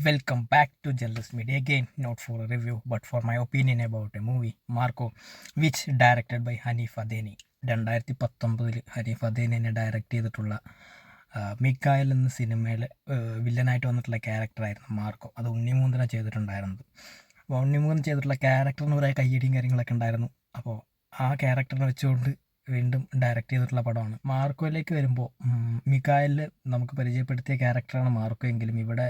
Welcome back to Jealous Media again, not for a review, but for my opinion about a movie, Marco, which directed by Hanif Adeni. 2019 Hanif അദേനിനെ direct ചെയ്തിട്ടുള്ള മിക്കായൽ എന്ന സിനിമയിൽ വില്ലനായിട്ട് വന്നിട്ടുള്ള ക്യാരക്ടറായിരുന്നു Marco. അത് ഉണ്ണിമൂന്തന ചെയ്തിട്ടുണ്ടായിരുന്നത്. അപ്പോൾ ഉണ്ണിമൂന്തൻ ചെയ്തിട്ടുള്ള ക്യാരക്ടറിന് കുറേ കയ്യടിയും കാര്യങ്ങളൊക്കെ ഉണ്ടായിരുന്നു. അപ്പോൾ ആ ക്യാരക്ടറിനെ വെച്ചുകൊണ്ട് വീണ്ടും ഡയറക്റ്റ് ചെയ്തിട്ടുള്ള പടമാണ്. മാർക്കോയിലേക്ക് വരുമ്പോൾ മിക്കായലിൽ നമുക്ക് പരിചയപ്പെടുത്തിയ ക്യാരക്ടറാണ് മാർക്കോ എങ്കിലും ഇവിടെ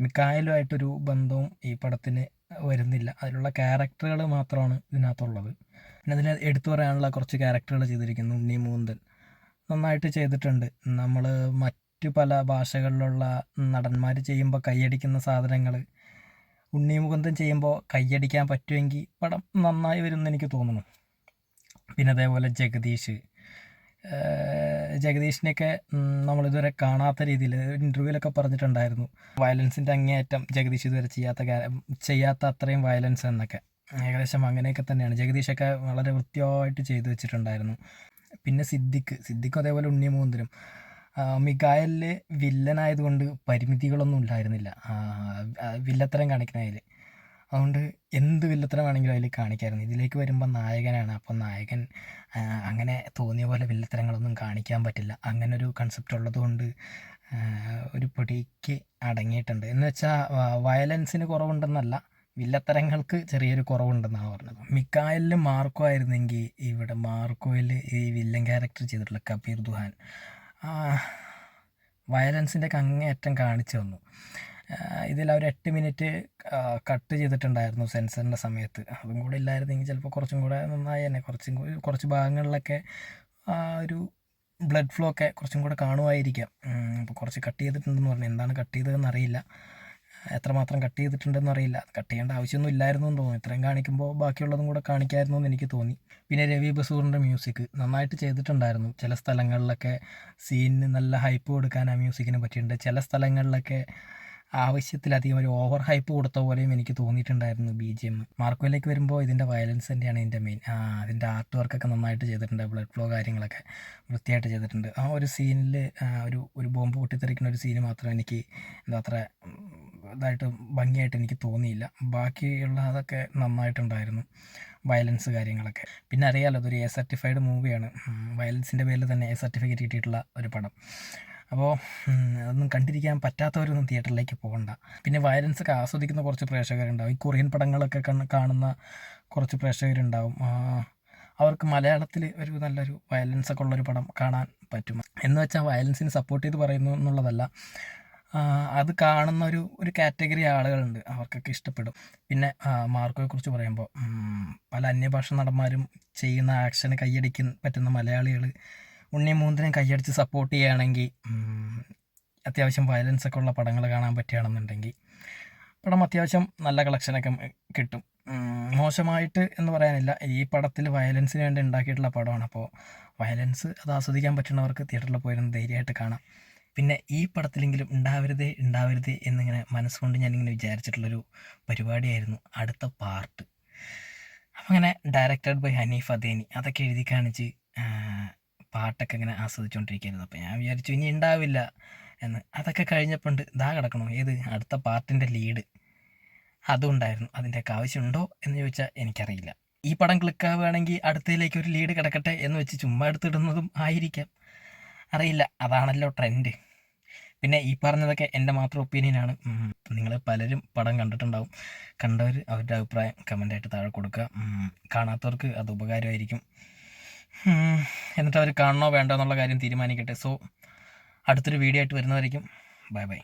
മിക്കായലുമായിട്ടൊരു ബന്ധവും ഈ പടത്തിന് വരുന്നില്ല. അതിലുള്ള ക്യാരക്ടറുകൾ മാത്രമാണ് ഇതിനകത്തുള്ളത്. പിന്നെ അതിൽ എടുത്തു പറയാനുള്ള കുറച്ച് ക്യാരക്ടറുകൾ ചെയ്തിരിക്കുന്നു. ഉണ്ണി മൂന്തൻ നന്നായിട്ട് ചെയ്തിട്ടുണ്ട്. നമ്മൾ മറ്റു പല ഭാഷകളിലുള്ള നടന്മാർ ചെയ്യുമ്പോൾ കൈയടിക്കുന്ന സാധനങ്ങൾ ഉണ്ണി മുകുന്ദൻ ചെയ്യുമ്പോൾ കൈയടിക്കാൻ പറ്റുമെങ്കിൽ പടം നന്നായി വരുമെന്ന് എനിക്ക് തോന്നുന്നു. പിന്നെ അതേപോലെ ജഗദീഷിനെയൊക്കെ നമ്മളിതുവരെ കാണാത്ത രീതിയിൽ ഇൻ്റർവ്യൂവിലൊക്കെ പറഞ്ഞിട്ടുണ്ടായിരുന്നു. വയലൻസിൻ്റെ അങ്ങേയറ്റം ജഗദീഷ് ഇതുവരെ ചെയ്യാത്ത അത്രയും വയലൻസ് എന്നൊക്കെ. ഏകദേശം അങ്ങനെയൊക്കെ തന്നെയാണ്. ജഗദീഷൊക്കെ വളരെ വൃത്തിയായിട്ട് ചെയ്തു വെച്ചിട്ടുണ്ടായിരുന്നു. പിന്നെ സിദ്ദിഖ് അതേപോലെ ഉണ്ണി മൂന്തനും മികായലിൽ വില്ലനായതുകൊണ്ട് പരിമിതികളൊന്നും ഉണ്ടായിരുന്നില്ല വില്ലത്തരം കാണിക്കുന്നതിൽ. അതുകൊണ്ട് എന്ത് വില്ലത്തരം വേണമെങ്കിലും അതിൽ കാണിക്കാമായിരുന്നു. ഇതിലേക്ക് വരുമ്പോൾ നായകനാണ്. അപ്പോൾ നായകൻ അങ്ങനെ തോന്നിയ പോലെ വില്ലത്തരങ്ങളൊന്നും കാണിക്കാൻ പറ്റില്ല. അങ്ങനൊരു കൺസെപ്റ്റ് ഉള്ളതുകൊണ്ട് ഒരു പൊടിക്ക് അടങ്ങിയിട്ടുണ്ട്. എന്ന് വെച്ചാൽ വയലൻസിന് കുറവുണ്ടെന്നല്ല, വില്ലത്തരങ്ങൾക്ക് ചെറിയൊരു കുറവുണ്ടെന്നാണ് പറഞ്ഞത്. മിക്കായലിൽ മാർക്കോ ആയിരുന്നെങ്കിൽ ഇവിടെ മാർക്കോയിൽ ഈ വില്ലൻ ക്യാരക്ടർ ചെയ്തിട്ടുള്ള കബീർ ദുഹാൻ വയലൻസിൻ്റെ ഒക്കെ അങ്ങേയറ്റം കാണിച്ചു തന്നു. ഇതിൽ അവർ 8 മിനിറ്റ് കട്ട് ചെയ്തിട്ടുണ്ടായിരുന്നു സെൻസറിൻ്റെ സമയത്ത്. അതും കൂടെ ഇല്ലായിരുന്നെങ്കിൽ ചിലപ്പോൾ കുറച്ചും കൂടെ നന്നായി തന്നെ. കുറച്ച് ഭാഗങ്ങളിലൊക്കെ ഒരു ബ്ലഡ് ഫ്ലോ ഒക്കെ കുറച്ചും കൂടെ കാണുമായിരിക്കാം. അപ്പോൾ കുറച്ച് കട്ട് ചെയ്തിട്ടുണ്ടെന്ന് പറഞ്ഞു. എന്താണ് കട്ട് ചെയ്തതെന്ന് അറിയില്ല, എത്രമാത്രം കട്ട് ചെയ്തിട്ടുണ്ടെന്ന് അറിയില്ല. കട്ട് ചെയ്യേണ്ട ആവശ്യമൊന്നും ഇല്ലായിരുന്നു എന്ന് തോന്നുന്നു. ഇത്രയും കാണിക്കുമ്പോൾ ബാക്കിയുള്ളതും കൂടെ കാണിക്കായിരുന്നു എന്ന് എനിക്ക് തോന്നി. പിന്നെ രവി ബസൂറിൻ്റെ മ്യൂസിക് നന്നായിട്ട് ചെയ്തിട്ടുണ്ടായിരുന്നു. ചില സ്ഥലങ്ങളിലൊക്കെ സീനിന് നല്ല ഹൈപ്പ് കൊടുക്കാൻ ആ മ്യൂസിക്കിന് പറ്റിയിട്ടുണ്ട്. ചില സ്ഥലങ്ങളിലൊക്കെ ആവശ്യത്തിലധികം ഒരു ഓവർ ഹൈപ്പ് കൊടുത്ത പോലെയും എനിക്ക് തോന്നിയിട്ടുണ്ടായിരുന്നു BGM. മാർക്കോയിലേക്ക് വരുമ്പോൾ ഇതിൻ്റെ വയലൻസ് തന്നെയാണ് ഇതിൻ്റെ മെയിൻ. അതിൻ്റെ ആർട്ട് വർക്കൊക്കെ നന്നായിട്ട് ചെയ്തിട്ടുണ്ട്. ബ്ലഡ് ഫ്ലോ കാര്യങ്ങളൊക്കെ വൃത്തിയായിട്ട് ചെയ്തിട്ടുണ്ട്. ആ ഒരു സീനിൽ ഒരു ബോംബ് പൊട്ടിത്തെറിക്കുന്ന ഒരു സീന് മാത്രം എനിക്ക് അത്ര ഇതായിട്ട് ഭംഗിയായിട്ട് എനിക്ക് തോന്നിയില്ല. ബാക്കിയുള്ള അതൊക്കെ നന്നായിട്ടുണ്ടായിരുന്നു, വയലൻസ് കാര്യങ്ങളൊക്കെ. പിന്നെ അറിയാമല്ലോ, അതൊരു A സർട്ടിഫൈഡ് മൂവിയാണ്. വയലൻസിൻ്റെ പേരിൽ തന്നെ A സർട്ടിഫിക്കറ്റ് കിട്ടിയിട്ടുള്ള ഒരു പടം. അപ്പോൾ അതൊന്നും കണ്ടിരിക്കാൻ പറ്റാത്തവരൊന്നും തിയേറ്ററിലേക്ക് പോകണ്ട. പിന്നെ വയലൻസ് ഒക്കെ ആസ്വദിക്കുന്ന കുറച്ച് പ്രേക്ഷകരുണ്ടാവും. ഈ കൊറിയൻ പടങ്ങളൊക്കെ കാണുന്ന കുറച്ച് പ്രേക്ഷകരുണ്ടാവും. അവർക്ക് മലയാളത്തിൽ ഒരു നല്ലൊരു വയലൻസൊക്കെ ഉള്ളൊരു പടം കാണാൻ പറ്റും. എന്ന് വെച്ചാൽ വയലൻസിന് സപ്പോർട്ട് ചെയ്ത് പറയുന്നു എന്നുള്ളതല്ല, അത് കാണുന്ന ഒരു കാറ്റഗറി ആളുകളുണ്ട്, അവർക്കൊക്കെ ഇഷ്ടപ്പെടും. പിന്നെ മാർക്കോയെക്കുറിച്ച് പറയുമ്പോൾ പല അന്യഭാഷ നടന്മാരും ചെയ്യുന്ന ആക്ഷന് കൈയടിക്കാൻ പറ്റുന്ന മലയാളികൾ ഉണ്ണി മൂന്തനെ കൈയടിച്ച് സപ്പോർട്ട് ചെയ്യുകയാണെങ്കിൽ, അത്യാവശ്യം വയലൻസൊക്കെ ഉള്ള പടങ്ങൾ കാണാൻ പറ്റുകയാണെന്നുണ്ടെങ്കിൽ പടം അത്യാവശ്യം നല്ല കളക്ഷനൊക്കെ കിട്ടും. മോശമായിട്ട് എന്ന് പറയാനില്ല. ഈ പടത്തിൽ വയലൻസിന് വേണ്ടി ഉണ്ടാക്കിയിട്ടുള്ള പടമാണ്. അപ്പോൾ വയലൻസ് അത് ആസ്വദിക്കാൻ പറ്റുന്നവർക്ക് തിയേറ്ററിൽ പോയിരുന്ന് ധൈര്യമായിട്ട് കാണാം. പിന്നെ ഈ പടത്തിലെങ്കിലും ഉണ്ടാവരുതേ എന്നിങ്ങനെ മനസ്സുകൊണ്ട് ഞാനിങ്ങനെ വിചാരിച്ചിട്ടുള്ളൊരു പരിപാടിയായിരുന്നു അടുത്ത പാർട്ട്. അപ്പം അങ്ങനെ ഡയറക്റ്റഡ് ബൈ ഹനീഫ് അദേനി അതൊക്കെ എഴുതി കാണിച്ച് പാട്ടൊക്കെ ഇങ്ങനെ ആസ്വദിച്ചുകൊണ്ടിരിക്കുകയായിരുന്നു. അപ്പോൾ ഞാൻ വിചാരിച്ചു ഇനി ഉണ്ടാവില്ല എന്ന്. അതൊക്കെ കഴിഞ്ഞപ്പോൾ ഇതാ കിടക്കണോ ഏത് അടുത്ത പാർട്ടിൻ്റെ ലീഡ്, അതും ഉണ്ടായിരുന്നു. അതിൻ്റെയൊക്കെ ആവശ്യമുണ്ടോ എന്ന് ചോദിച്ചാൽ എനിക്കറിയില്ല. ഈ പടം ക്ലിക്കാവുകയാണെങ്കിൽ അടുത്തതിലേക്ക് ഒരു ലീഡ് കിടക്കട്ടെ എന്ന് വെച്ച് ചുമ്മാ എടുത്തിടുന്നതും ആയിരിക്കാം, അറിയില്ല. അതാണല്ലോ ട്രെൻഡ്. പിന്നെ ഈ പറഞ്ഞതൊക്കെ എൻ്റെ മാത്രം ഒപ്പീനിയനാണ്. നിങ്ങൾ പലരും പടം കണ്ടിട്ടുണ്ടാവും. കണ്ടവർ അവരുടെ അഭിപ്രായം കമൻ്റായിട്ട് താഴെ കൊടുക്കുക. കാണാത്തവർക്ക് അത് ഉപകാരമായിരിക്കും. എന്നിട്ട് അവർ കാണണോ വേണ്ടോ എന്നുള്ള കാര്യം തീരുമാനിക്കട്ടെ. സോ അടുത്തൊരു വീഡിയോ ആയിട്ട് വരുന്നതായിരിക്കും. Bye bye.